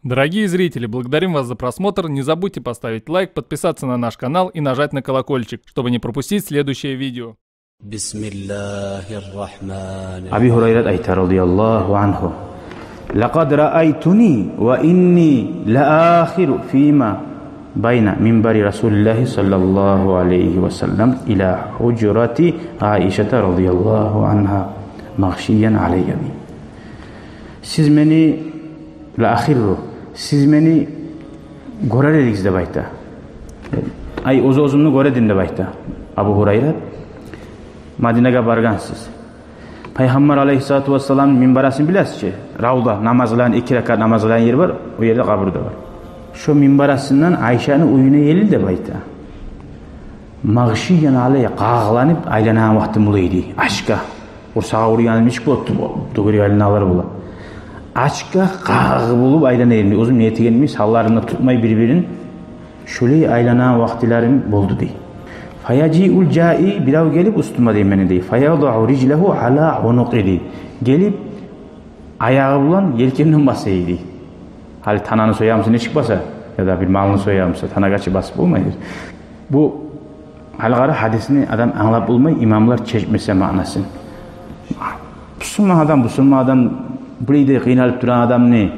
Дорогие зрители, благодарим вас за просмотр. Не забудьте поставить лайк, подписаться на наш канал и нажать на колокольчик, чтобы не пропустить следующее видео. Abi Hurayra ayta radiyallahu anhu. Laqad ra'aytuni wa inni la'akhiru fima bayna minbari Rasulullah sallallahu alayhi wa sallam ila hujrati Aisha radiyallahu anha maghshiyan alayya. Siz meni la'akhiru siz meni görerediniz deb ayta. Ay o'z-o'zimni göredin deb ayta. Abu Hurayra Madinaga bargansiz. Peygamber aleyhissalatu vesselam minbarasini bilasizki, Ravda namazlayan 2 rakat namazlayan yer var, o yerde kaburda var. Şu minbarasından Ayşa'nın uyuna yeli de bayta. Mağşiyen aleye qağlanıp aylanan vakti bulaydı. Aşka. Ursağa uğrayan hiç bottu. Doğru elini alır bula. Aşka qağı bulup aylanan elini. Uzun niyeti gelmiş, hallarını tutmayı birbirin. Şöyle aylanan vaktilerin boldu dey. Fayaci'ul ca'i birav gelip üstüme değmeni dey. Fayada'u riclehu ala unuqi. Gelip ayağı bulan yelkeninden basayı dey. Hali tananı soyamsın ne çıkmasa ya da bir malını soyamsa tana kaçı basıp olmayır. Bu halgara hadisini adam anlap bulmayı imamlar çeşmese manasın. Müslüman adam burayı kıynalıp duran adam ne?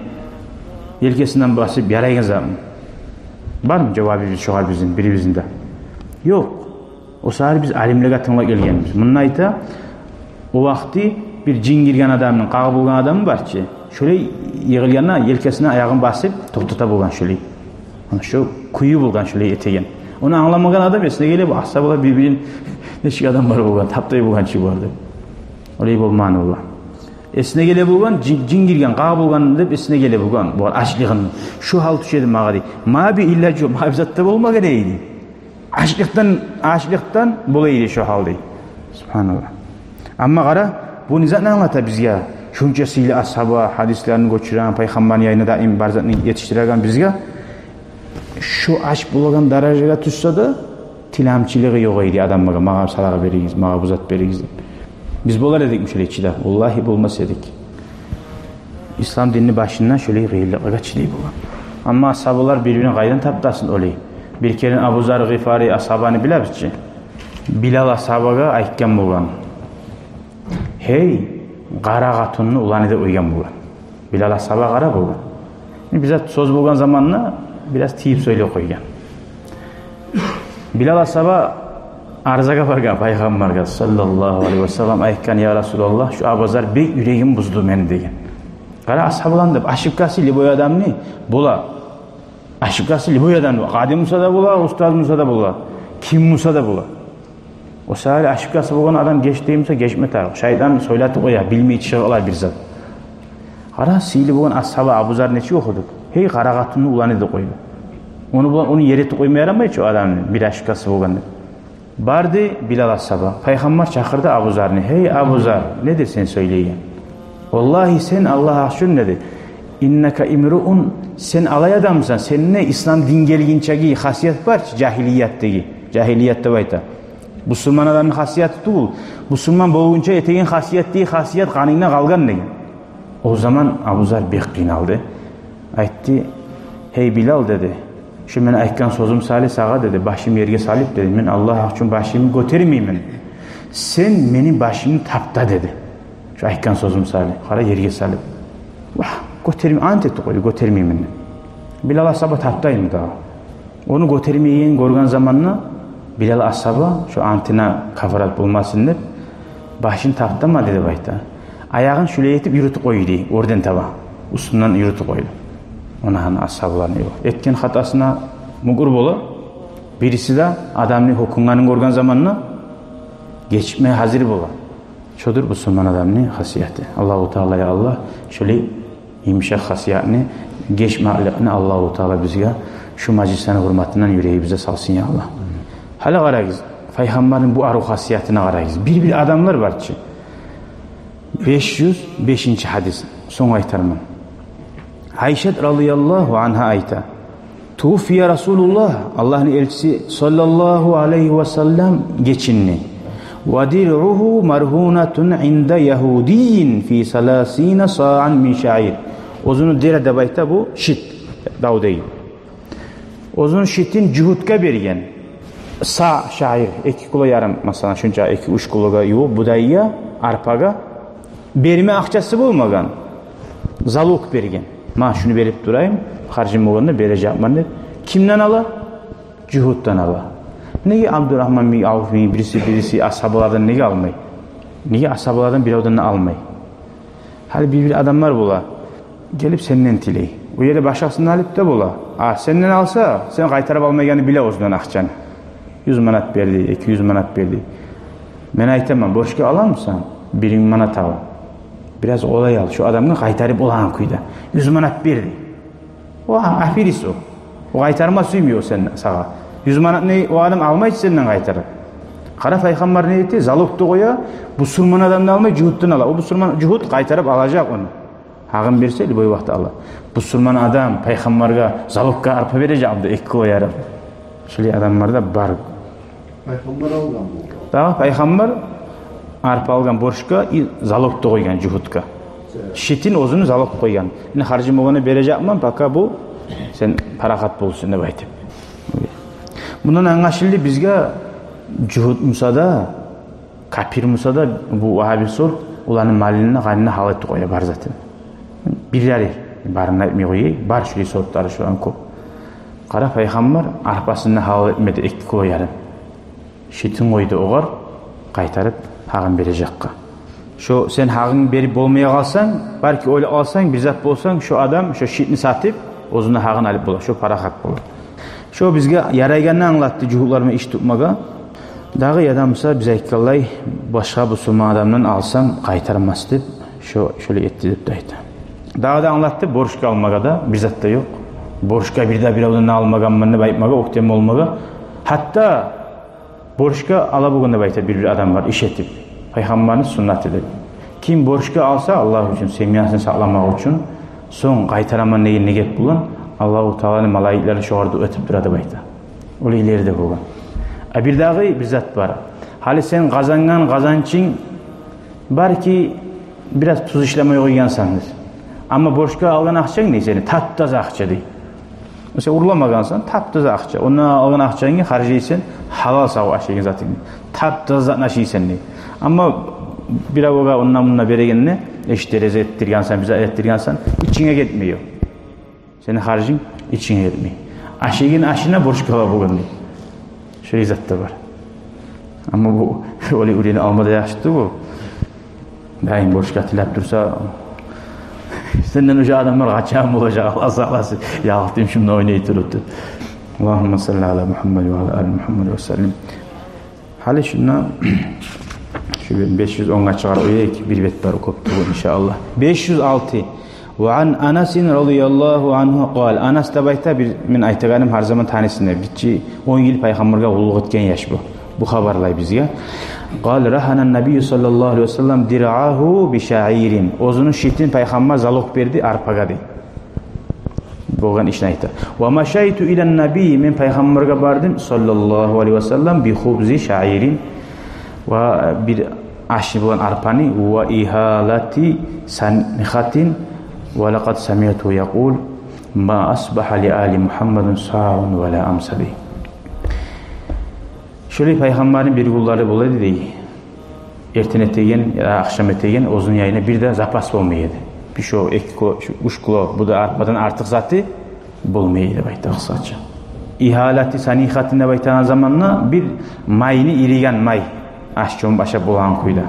Yelkesinden basıp yarayınız mı? Var mı cevabı şu hal bizim, biri bizim de? Yok. O sahari biz alimliğe tınla gelgenimiz. Bunun ayta o vakti bir cin girgen adamın, qağı bulgan adamı var ki şöyle yığılganına yelkesine ayağını basıp toktata bulgan şöyle. Şu kuyu bulgan şöyle etegen. Onu anlamagan adam esine gelip ahsabılar birbirinin neşik adam var bulgan, taptayı bulgan şey vardı. Orayı bulmanı bulgan. Esine gele bulgan, cin girgen, qağı bulgan deyip esine gele bulgan. Bu açlığın. Şu hal tüşedi mağa dey. Ma bi illacı, ma bizatta bulma gereydi. Aşlıktan bulaydı şu hal dey. Subhanallah. Amma qara bu nizatını anlata bizge. Şunçasıyla ashaba hadislerini göçüren, Peygamberin yayını daim barzatını yetiştiren bizge. Şu aşk bulagan darajaga tutsa da tilamçılığı yok idi adamlara. Mağa salağı berigiz, mağa buzat berigiz. Biz bolar edikmiş öyle içide. Vallahi bulmaz edik. İslam dinini başından şöyle gıyırlığa çileyi bulan. Ama ashabalar birbirine gaydan taptasın olayı. Bir kere Abu Zar Gıfari ashabanı bilabizci. Bilal ashabaga aytgan bulgan. Hey, qara qatunni ulanida uygan bulgan. Bilal ashaba qara bulgan. Bize söz bulgan zamanla biraz tiyip söyle koygan. Bilal ashaba arzaga bargan Peygamberga sallallahu aleyhi ve sellem aytgan ya Resulallah şu Abu Zar bek yüreğim buzdu meni degen. Qara ashabalandı aşıpkası liboy adamni bola. Aşıpkası liboy adamni qadim Musa da bola, ustaz Musa da bola. Kim Musa da bola. O sahari aşıpkası bulgan adam geç deyimse geçme tarih. Şeytan söyletip koya, bilmeyi çıkıyorlar bir zat. Qara sili bulgan ashaba Abu Zar neçi okuduk. Hey qara qatunni ulanıdı koydu. Onu yere koymaya yaramaydı o adamın bir aşıpkası bulgan. Bardı Bilal ashaba. Peygamber çakırdı Abu Zar'ını. Hey Abu Zar, nedir sen söyleyen? Vallahi sen Allah'a aşkın dedi. İnneka imru'un, sen alay adamsan. Senin ne İslam din gelginçeki hasiyet var ki cahiliyetteki. Cahiliyette bayta. Müslüman adamın hasiyeti değil. Müslüman boğunca eteğin hasiyet değil, hasiyet kanına kalgan degen. O zaman Abu Zar bek qinaldı. Aytdı, hey Bilal dedi. Şu men aytgan sözüm salih sağa dedi. Başım yerge salip dedi. Men Allah için başımı götürmeyeyim. Sen benim başımı tapta dedi. Şu aytgan sözüm salih. Qara yerge salip. Vah, götürmeyeyim. Ant etti koydu, götürmeyeyim. Bilal ashaba taptayım da. Onu götürmeyen görgen zamanla Bilal ashaba şu antina kafarat bulmasın deb başını taptama dedi bayta. Ayağın şöyle yetip yürütüp koydu. Oradan taba. Üstünden yürütüp koydu. Ona ashablarını yok. Etken hatasına mugur bola. Birisi de adamın hukumunun görgen zamanla geçmeye hazır bola. Şudur Müslüman adamın hasiyeti. Allahu Teala'ya Allah şöyle imşak hasiyetini, geçme ahlakını Allahu Teala bizge şu meclislerin hürmetinden yüreği bize salsın ya Allah. Hala qarayız. Peygamberin bu arı hasiyetine qarayız. Bir adamlar var ki 505. hadis. Son aytarman. Ayşe radıyallahu anha ayta. Tufiye Resulullah, Allah'ın elçisi sallallahu aleyhi ve sellem geçinni. Ve dir'uhu marhunatun inda Yahudiyin fi salasine sa'an min şair. Ozunu derede bayta bu şit. Davud'e. Ozun şitin cühutga bergen. Sa şair 2 kilo yarım masalan şunca 2-3 kiloga yuv budayga, arpaga berme akçası bolmagan. Zaluk bergen. Ma şunu berip durayım. Harcım bolganda berejapman dep. Kimden ala? Cühuttan ala. Nege Abdurrahman bin Avf bin birisi ashablardan nege almay? Nege ashablardan birovdan almay? Hali bir adamlar bola. Gelip senden tiley. O yere başkasından alıp da bola. Senden alsa sen qaytarıp almayganı bile ozdan akçanı. 100 manat berdi, 200 manat berdi. Men aytaman, borçka alamsan? 1 manat al. Biraz olay al. Şu adamga qaytarıp olan kuyda. 100 manat berdi. O afiris o. O qaytarma suymuyor sen sağa. 100 manat ne o adam almaydı senden qaytarıp. Kara Peygamber ne etti? Zaluktu koya. Bu surman adamdan almay cuhuttan ala. O bu surman cuhut qaytarıp alacak onu. Hağın berse boy vaqt ala. Bu surman adam Peygamberga zalukka arpa verecekdi 2 kilo yarım. Şöyle adamlarda bar. Peygamber algan bu. Daha Peygamber arpa algan borçka zaluktu koygan cuhutga. Şitin ozunu zaluk koygan. Ne harcım olanı verecekman paka bu sen parakat bolsun dep aytып. Bundan anlaşıldı bizge cuhut musada kapir musada bu vahabi sor ulanın malini kanına halat koya bar zaten. Birleri barına etmey koyay bar şöyle sortları şu an kop. Kara Peygamber arpasını halat etmedi 2 kilo yarım. Şitin koydu oğar qaytarıp hağın verecekka. Şu sen hağın berip bolmaya kalsan, belki öyle alsan, bir zat bolsan, şu adam şu şitni satıp, ozuna hağın alıp bolar, şu parakat bolar. Şu bizge yarayganını anlattı cuhutlarıma iş tutmaga. Dağı adamsa bize ikkallay, başka bu sulman adamdan alsam, qaytarmaz dep, şöyle etti dep daydı. Dağı da anlattı, borçka almaga da, bir zat da yok. Borçka bir de bir avdan almagan mını bayıpmaga, oktem olmaga. Hatta borçka alabugunda bayıtır bir adam var, iş etip. Peygamberin sünnetidir. Kim borçka alsa Allah için, semiyasını sağlamak için son qaytaraman ne gep bulan Allah-u Teala'nın malaikleri şoğarda ötüp durады bayta. O ileride bolgan. Bir dağı bir zat var. Hali sen kazangan kazançın var ki biraz tuz işlemeye koygansandır. Ama borçka algan akçan ne seni? Taptaza akça değil. Mesela urlamagansan taptaza akça. Ondan algan akçanı harcaysan halal sağı aşağıya zaten. Taptaza naşıysan ne? Ama bir avoga ondan bununla beregenine eşitereze ettirgansan, bize ettirgansan içine gitmiyor. Senin harcın içine gitmiyor. Aşığın aşına borç kala bugün. Şöyle zat da var. Ama bu öyle ürünü almada yaşıttı bu. Daim borç katilap dursa senden önce adamlar kaçağım olacak. Allah sağlasın. Ya Allah'ım şimdi oynayı duruttu. Allahümme salli ala Muhammed ve ala Muhammed ve sellem. Hali şuna şu 510'a çıkar oyayık bir bet var okuttu inşallah. 506. Ve an Anasin radıyallahu anhu qal. Anas da bayta bir men aytaganim her zaman tanesinde bitçi 10 yıl peygamberga ulug etken yaş bu. Bu haberlay bizge. Qal rahanan nabiy sallallahu aleyhi ve sellem dir'ahu bi sha'irin. Ozunun şitin peygamber zaluk berdi arpaga dey. Bolgan işni aytdı. Ve maşaytu ilen nabiy men peygamberga bardım sallallahu aleyhi ve sellem bi khubzi sha'irin. Ve bir aşı bulan arpani ve ihalati sanhatin ve laqad sami'tu yaqul ma asbaha li ali Muhammedin sa'un ve la amsadi. Şöyle peygamberin bir kulları buladı dey. Erten etegen ya da akşam etegen uzun yayına bir de zapas olmaydı. Bir şu 2 kilo, 3 kilo bu da arpadan artık zatı bulmaydı bayta kısaca. İhalati sanihatin baytan zamanla bir mayını irigen may. Aşçın başa bolan kuyda.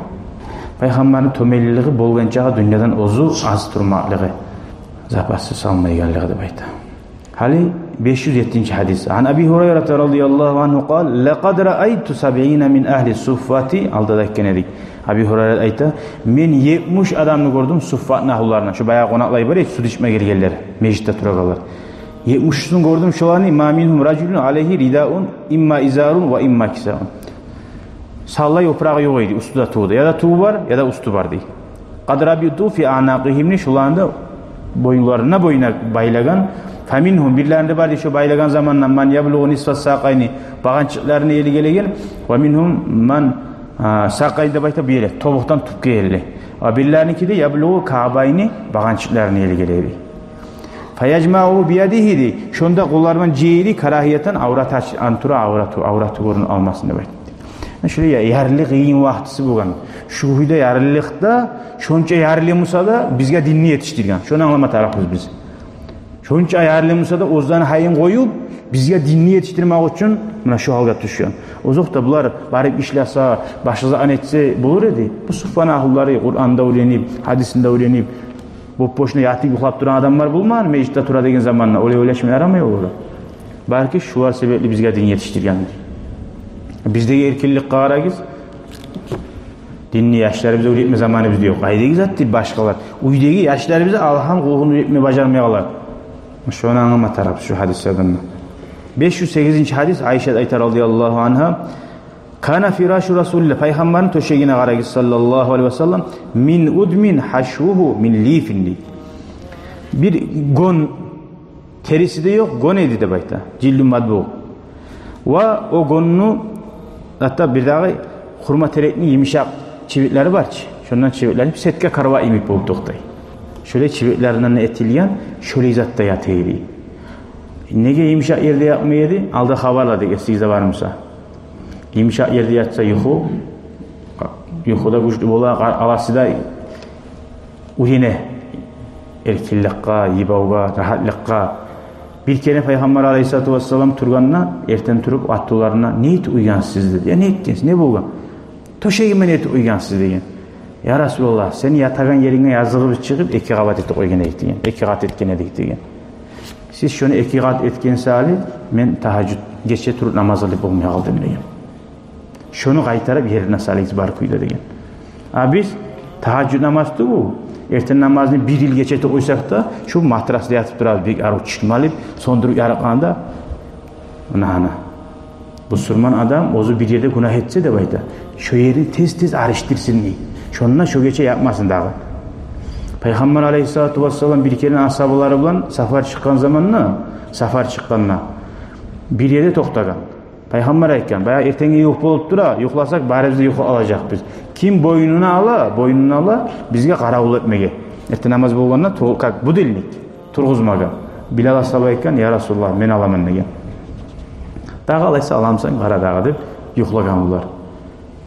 Peygamberin tömeliliği bolgançağa dünyadan ozu az turmalığı. Zapası salmayganlığı da bayta. Hali 507. hadis. An Abi Hureyre radıyallahu anhu qal laqad ra'aytu 70 min ahli suffati aldadakken edik. Abi Hureyre ayta men 70 adamını gördüm suffat nahullarından. Şu bayağı konaklay var ya su içme gelgenler. Meclitte turagalar. 70'sini gördüm şolani ma minhum raculun aleyhi ridaun imma izarun ve imma kisaun. Sallay oprağı yok idi, üstü de tuğdu. Ya da tuğu var ya da üstü var değil. Qad rabitu fi anaqihimni şolanda boyunlarına boyuna baylagan faminhum birlerinde var şu baylagan zamandan man yabluğu nisfas saqayni bağançıklarını eli gelegen ve minhum man saqayda bayta bir yere tobuqtan tupke elle. Birlerinki de yabluğu ka'bayni bağançıklarını eli gelegi. Fayajma'u biyadihi di. Şonda kollarman ceyri karahiyeten avrat antura avratı görün almasını bekletti. Şöyle yarlıq qiyin vaqtısı bo'lgan. Şu huyda yarlıqda şoncha yarlı musa da bizga dinni yetiştirgan. Şonu anlama tarafız biz. Şoncha yarlı musa da ozdan hayın koyup bizga dinni yetiştirmek için mana şu halga düşüyor. Ozoqda bular barib işlasa, başıza an etse bulur edi. Bu sufan ahulları Kur'an'da öğrenip, hadisinde öğrenip boşuna yatıp yuxlap duran adamlar bulmar meclisde tura degen zamanla öyle aramay olur. Belki şular sebepli bizga din yetiştirgandir. Bizdeki erkinlik qaragız dinni yaşlarımız öğretme zamanı bizde yok. Aydaki zat değil başkalar. Uydaki yaşlarımızı Allah'ın ruhunu öğretme bacarmayalar. Şunu anlama tarafı şu hadislerden. 508. hadis Ayşe aytar radıyallahu anha kana firashu Rasulullah peygamberin toşegine qaragız sallallahu aleyhi ve sellem min udmin haşvuhu min lifin. Bir gon terisi de yok, gon edi de bayta. Cildü madbu. Ve o gonunu hatta bir daha hurma terekli yumuşak çivitleri var ki. Şundan çivitlenip setke karva imip bulup doktay. Şöyle çivitlerinden etilgen şöyle izatta yatayri. Nege yumuşak yerde yapmaydı? Aldı havarladık eskize var mısa? Yumuşak yerde yatsa yuhuda güçlü bola alası da uyene erkillikka, yibavga, rahatlıkka. Bir kere Peygamber Aleyhisselatü Vesselam turganına erten turup attılarına ne eti uygansız dedi. Ya ne ettiniz? Ne bulgan? Toşeğime ne eti uygansız degen. Ya Resulallah seni yatagan yerine yazığı çıkıp iki kavat eti koygan edik degen. İki kat etken edik degen. Siz şunu iki kat etken sali men tahajjud geçe turup namaz alıp olmaya aldım degen. Şunu kaytarıp yerine salıyız barkuyla degen. Biz tahajjud namazdı bu. Erten namazını bir yıl geçete koysak da şu matrasda yatıp durarız bir arı çıkmalıp sondurup yarakanda ana bu Sürman adam ozu bir yerde günah etse de bayda şu yeri tez araştırsın diye şonuna şu geçe yapmasın dağı. Peygamber Aleyhisselatü Vesselam bir kere ashabıları bilen safar çıkanına bir yerde toktagan. Peygamber aytgan bayağı ertenge yok bolup dura yuklasak baribizde yuku alacak biz. Kim boynuna ala bizge qaravul etmege. Erten namaz bolganda tolkak bu dillik turguzmaga. Bilal ashab aytgan ya Rasulullah men alaman degen. Dağı alaysa alamsan qara dağı deb yuklagan bular.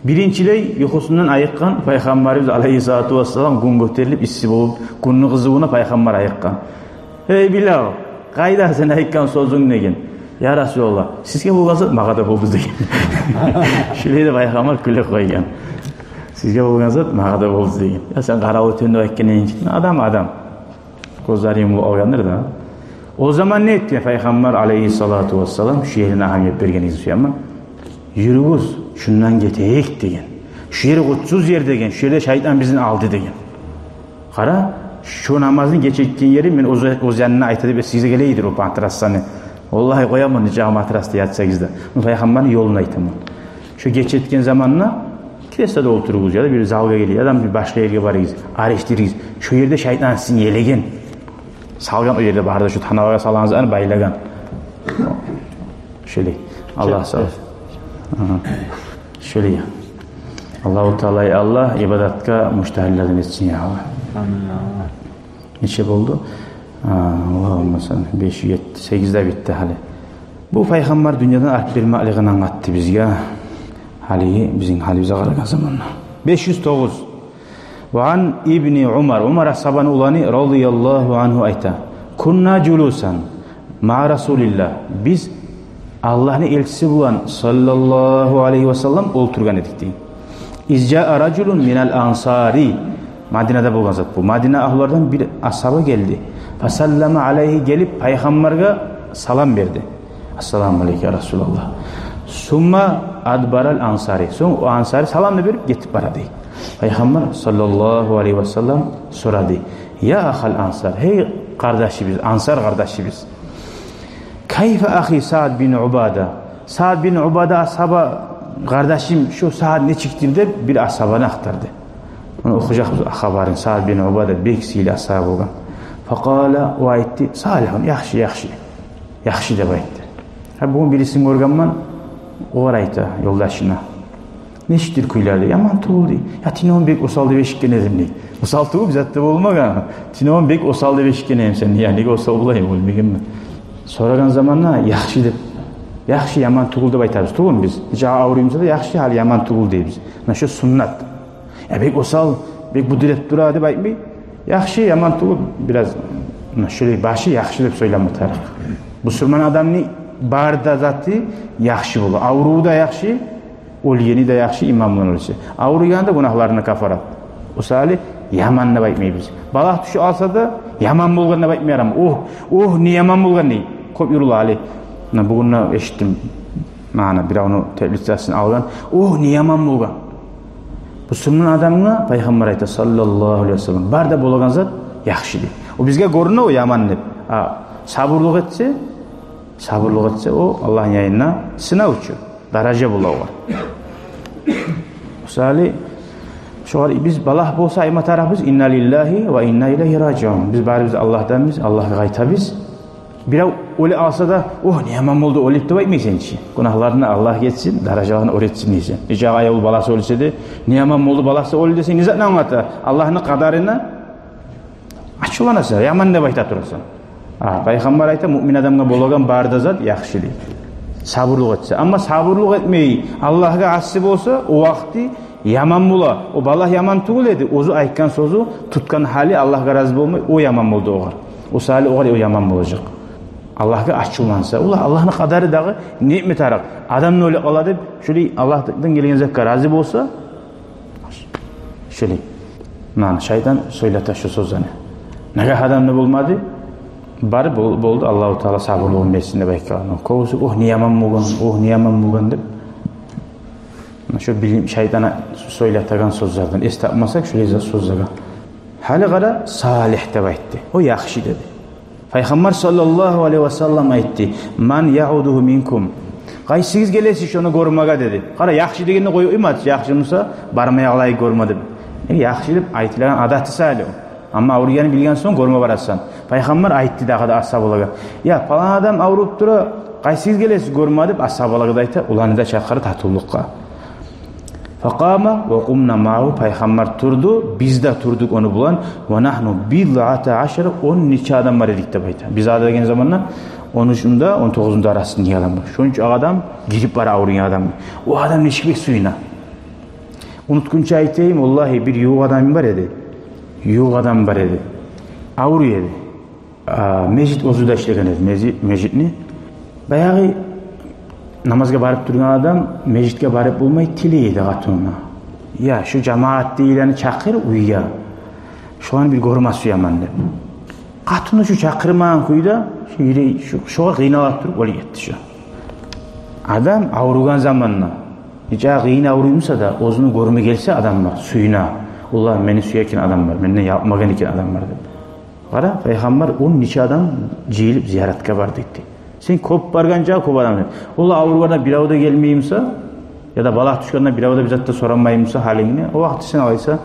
Birinçiley yukusundan ayıkkan Peygamberimiz Aleyhisselatü Vesselam gün göterilip issi bolup günün kızıbına Peygamber ayıkkan. Hey Bilal, qayda sen ayıkkan sözün degen. Ya Resulallah, sizge bolgansa maga da boldu degen. Şöyle Peygamber küle koygan. Sizge bolgansa maga da boldu degen. Ya sen qara ötünde aytkanen adam. Gözleri yumulup algandır da. O zaman ne etti Peygamber Aleyhisselatü Vesselam şu yerine ahamiyet bergeniz suyama. Yürügüz, şundan geteyik degen. Şu yeri kutsuz yer degen, şu yerde şeytan bizini aldı degen. Qara, şu namazın geçetken yeri men o yanına aytadı ve size geleydir o matrasını. Vallahi koyamam nice matrasda yatsagizda. Peygamberin yolunu aytamam. Şu geçetken zamanla kiresede otururuz ya da bir zalga geliyor. Adam bir başka yerge varız, araştırırız. Şu yerde şeytan sizin yelegen. Salgan o yerde barda şu tanavaga salanızı baylagan. Şöyle. Allah sağ olsun. Şöyle ya. Allahu Teala Allah ibadatka müştahillerden etsin ya Allah. Amin ya Allah. Neçe oldu? Allahümme sen 5 7 8'de bitti hali. Bu Peygamber dünyadan ark bir maliğini anlattı bizge. Hali bizim halimize qaragan zamanla. 509. Ve an İbni Umar ashaban ulani radıyallahu anhu ayta. Kunna culusan ma Rasulillah. Biz Allah'ın elçisi bulan sallallahu aleyhi ve sellem oturgan edik deyin. İzca'a raculun minel ansari. Madine'de bulgan zat bu. Madine ahlardan bir ashabı geldi. Fasallama aleyhi gelip Peygamber'e salam verdi. Assalamu aleyke ya Resulallah. Summa adbaral ansari. Son o ansari salamını verip getip baradı. Peygamber sallallahu aleyhi ve sellem soradı. Ya ahal ansar. Hey kardeşimiz, ansar kardeşimiz. Kayfe ahi Sa'd bin Ubada. Sa'd bin Ubada ashaba kardeşim şu Sa'd ne çıktı de bir ashabana aktardı. Onu okuyacak haberin Sa'd bin Ubada beksiyle ashab olgan. Fakala o aytti salihun yaxşı de baytti. Ha bugün birisini görganman o ayta yoldaşına. Neştir kuylardı. Yaman tuğuldu. Ya tinon bek osaldı beşikken edim ne? Osal tuğu bizatta olmagan. Tinon bek osaldı beşikken edim sen. Yani osal bulayım olmayayım mı? Soragan zamanla yaxşı dep. Yaxşı yaman tuğul dep aytarız. Tuğun biz. Hiç ağrıyımızda da yaxşı hal yaman tuğul deybiz. Mana şu sunnat. Ya bek osal, bek bu direp dura dep aytmay. Yaxşı yaman tuğul biraz şöyle başı yaxşı dep söylenmetar. Musulman adamni barda zatı yaxşı bolu. Avruğu da yaxşı, ol yeni de yaxşı imamlanırsa. Avruğanda günahlarını kafarat. Osali yaman dep aytmaybiz. Balak tuşu alsa da yaman bolgan dep aytmayarım. Ne yaman bolgan ne? Kop yurul ali. Bugün eşittim. Mana bir onu tebliğatını algan. Ne yaman bolgan. Musulman adamına Peygamber ayta sallallahu aleyhi ve sellem barda bolgan zat yaxşı deydi. O bizge görünüyor o yaman dep. Sabırlık etse o Allah'ın yayınına sınav uçuyor. Daraja bulağı var. Misali biz balah bolsa ayma tarafız inna lillahi ve inna ileyhi raciun. Biz bari biz Allah'tan biz Allah'a qaytabız. Bira öyle alsa da ne yaman oldu öyle de aytmaysan ki. Günahlarını Allah geçsin, darajalarını öğretsin diysen. Nice ayol balası ölse de ne yaman oldu balası öyle desen nizat ne anlatı? Allah'ın kadarına açılanasa yaman dep ayta turasan. Peygamber ayta mümin adamga bolagan barda zat yaxşı deydi. Sabırlık etse. Ama sabırlık etmeyi Allah'a assi bolsa o vakti yaman bola. O balah yaman tuğul edi. Ozu aytkan sozu tutkan hali Allah'a razı bolmay o yaman boldu oğar. O sali oğar o yaman bolacak. Allah'a açılansa Allah'ın kadarı dağı nimet arak. Adam öyle ola dep şöyle Allah'tan gelgen zakka razı bolsa şöyle. Şeytan söylete şu sözünü. Nega adam ne bulmadı? Bari boldu Allahu Teala sabırlığın besinde bekleyen. Kovusu ne yaman bolgan dep. Şu bilim şeytana söyleten sözlerden estapmasak şöyle sözlerden. Hali qara salih dep aytdı. O yaxşı dedi. Peygamber sallallahu aleyhi ve sellem aytdı. Man ya'uduhu minkum. Qaysiz gelesi şunu görmege dedi. Qara yaxşı degende koy uymat. Yaxşımsa barmay alay görme dep. Yaxşı dep aytılan adatı salih. Ama avruyanı bilgen son görme barasan. Peygamber aytdı da ashabalaga. Ya falan adam avrup tura qaysiz gelesi görme dep ashabalaga ayta. Ulanı da çakırı tatulluqqa. Faqama ve qumna ma'hu Peygamber turdu. Biz de turduk onu bulan. Ve nahnu bid'ata aşara 12 adam var edik dep ayta. Biz ada degen zamanla 13'ünde 19'unda arasında adam var. Şunç adam girip var avruyan adam. O adam neşkibek suyuna. Unutkunça aytayım vallahi bir yuğ adam var edi. Avru yedi. Mecid ozuda işlegen edi. Mecid ne? Bayağı namazga barıp durgan adam mecitge barıp bulmay tileydi katununa. Ya şu cemaat deyileni çakır uyuya. Şu an bir gorması yaman dep. Katunu şu çakırmağın kuyda şoğa kıynalat durup öyle gitti şu. Adam avrugan zamanla. Hiç kıyın avruyumsa da ozunu görme gelse adam var suyuna. Allah meni suyakin adam var. Menden yapmagan iken adam var dep. Qara Peygamber 12 adam jeyilip ziyaretke bardı dedi. Sen kop barganca kop adam. Allah avrularda bir avda gelmeyimsa ya da balak düşkanda bir avda bizatta soranmayımsa halini o vakti sen aysa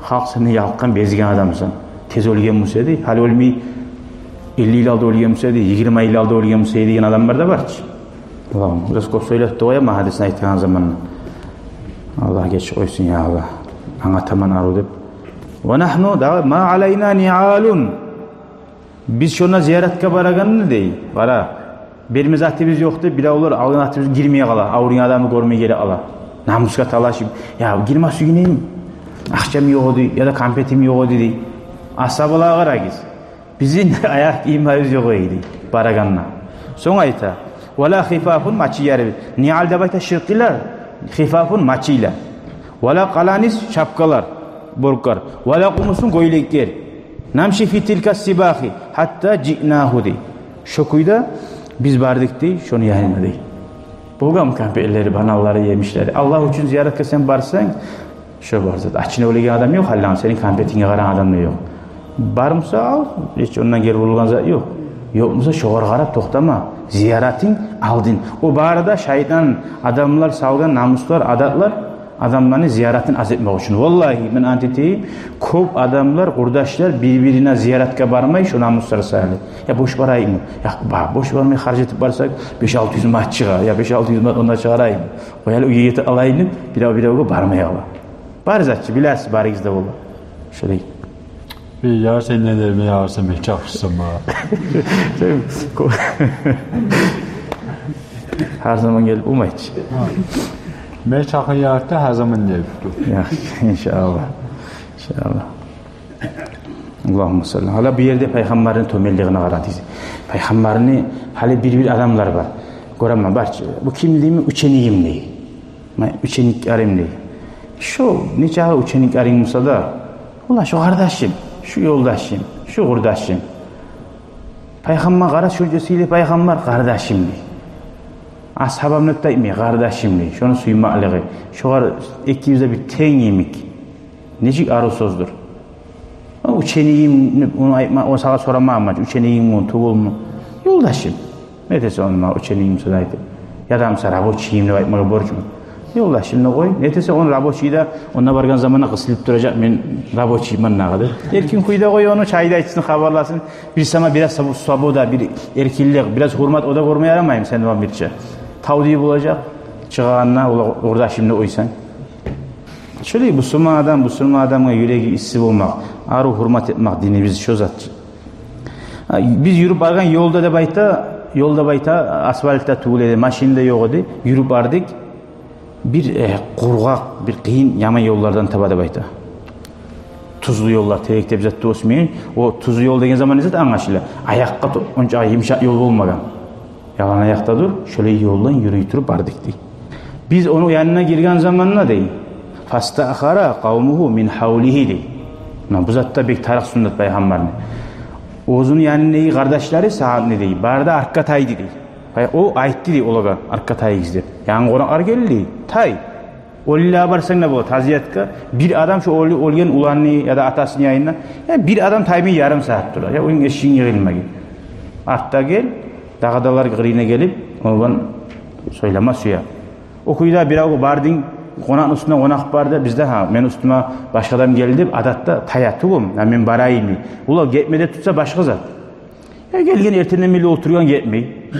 halk seni yalqan bezgen adamsın. Tez ölgen musaydı. Hal ölmey 50 yıl aldı ölgen musaydı. 20 yıl aldı ölgen musaydı diyen adamlar da var ki. Allah'ım biraz kop söyletti oya mı hadisine aytkan zamanla. Allah geç oysun ya Allah. Anlataman aru dep. Ve nahnu da ma alayna ni'alun. Biz şuna ziyaretke baraganını dey. Qara berimiz ahtimiz yoktu. Bir olur alın ahtimiz girmeye qala. Avruyan adamı görmeye gele qala. Namuska talaşıp ya girme suyunayım. Akşam yok idi ya da kampetim yok idi. Asabalığa qara giz. Bizim ayak imayız yok idi baraganna. Son ayta. Wala khifafun maçiyar. Ni'al da bayta şirkiler. Khifafun maçiyla. Wala qalanis şapkalar. Burkar. Wala qumusun goylekler. Namşi fi tilka sibahi hatta ci'nahu di. Şokuyda biz bardık di, şunu yayınladı di. Bulgam kampelleri, banalları yemişler. Allah için ziyaretke sen barsan, şu barzat. Açına öyle adam yok, Allah'ım senin kampetine qaran adam da yok. Barımsa al, hiç ondan geri bulgan zat yok. Yokmusa şoğar qarab toxtama. Ziyaretin aldın. O barada şeytan adamlar salgan namuslar, adatlar adamların ziyaretini az etmek için. Vallahi ben antiteyim, көп adamlar, kurdaşlar birbirine ziyaretka barmay, şu namusları sayılı. Ya boş barayım mı? Ya boş barmay harcı etip barsak 5-600 mat çıkar. Ya 5-600 mat ondan çıkarayım. Koyalı üyeti alayım, bir barmaya ala. Barizatçı, biləsiz barigizde olur. Şöyle. Bir yar sen ne derme yarsın mı? Çapsın mı? Her zaman gelip umma hiç. Ben çakın yardı her zaman deyip. Ya inşallah. İnşallah. Allahümme salli. Hala bir yerde peygamberin tömelliğine garantiyiz. Peygamberini hala bir adamlar var. Göremem var. Bu kimliğimi üçeniyim değil. Üçenik arım değil. Şu nice üçenik arım olsa da ulan şu kardeşim, şu yoldaşım, şu kurdaşım. Peygamber kara şurcasıyla peygamber kardeşim değil. Ashabım nötteymi kardeşim değil. Şunu suymalığı. Şu var 200'e bir ten yemek. Necik arı sözdur. Üçeniyim, onu sana soramam ama üçeniyim mi, tuğul mu? Yoldaşım. Ne dese onunla üçeniyim sadaydı. Ya da mesela raboçiyim ne aytmağa borcum. Yoldaşım ne koy? Ne dese onu raboçiyi da onunla vargan zamana kısılıp duracak. Ben raboçiyim ben ne kadar. Erkin kuyda koy onu çayda içsin haberlasın. Bir sana biraz sabuda, bir erkillik, biraz hürmet o da görmeye yaramayayım sen de birçe. Tavdiyi bulacak. Çıkağınla orada şimdi oysan. Şöyle Müslüman adamın yüreği issi olmak, arı hürmet etmek dini bizi çözatçı. Biz yürüp bargan yolda bayta asfaltta tuğuledi, maşinde yok idi. Yürüp bardık. Bir kurgak, bir kıyın yaman yollardan tabada bayta. Tuzlu yollar, terekte bize tosmayın. O tuzlu yol degen zaman izlet anlaşılır. Ayakta onca yumuşak yol olmagan. Yalan ayakta dur, şöyle yoldan yürüyüp bardık diye. Biz onu yanına girgen zamanına değil. Fastahara kavmuhu min havlihi dey. Bu zatta bek tarih sünnet peygamberini. Ozun yani neyi kardeşleri saat ne dey. Barda arka taydı dey. O aytti dey olaga arka tayı izlep. Yani Kur'an geldi. Tay. Olilla barsan ne bu taziyetka bir adam şu olgen ulanını ya da atasını yayınla. Ya bir adam taymi yarım saat durar. Ya onun eşiğin yığılmagi. Artta gel. Dağdalar gırine gelip ondan söyleme suya. Okuyda bir ağ bardın konağın üstüne konak barda bizde men üstüme başka adam geldi adatta tayatugum yani men barayım. Ula gitmede tutsa başka zat. Ya gelgen ertenden mili oturuyan gitmeyi.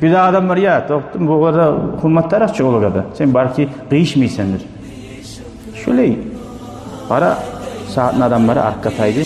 Bir de adam var ya toptum bu kadar hürmet tarafçı olur kadar. Sen belki kıyışmıysendir. Şöyle para saatin adamları arka taydı.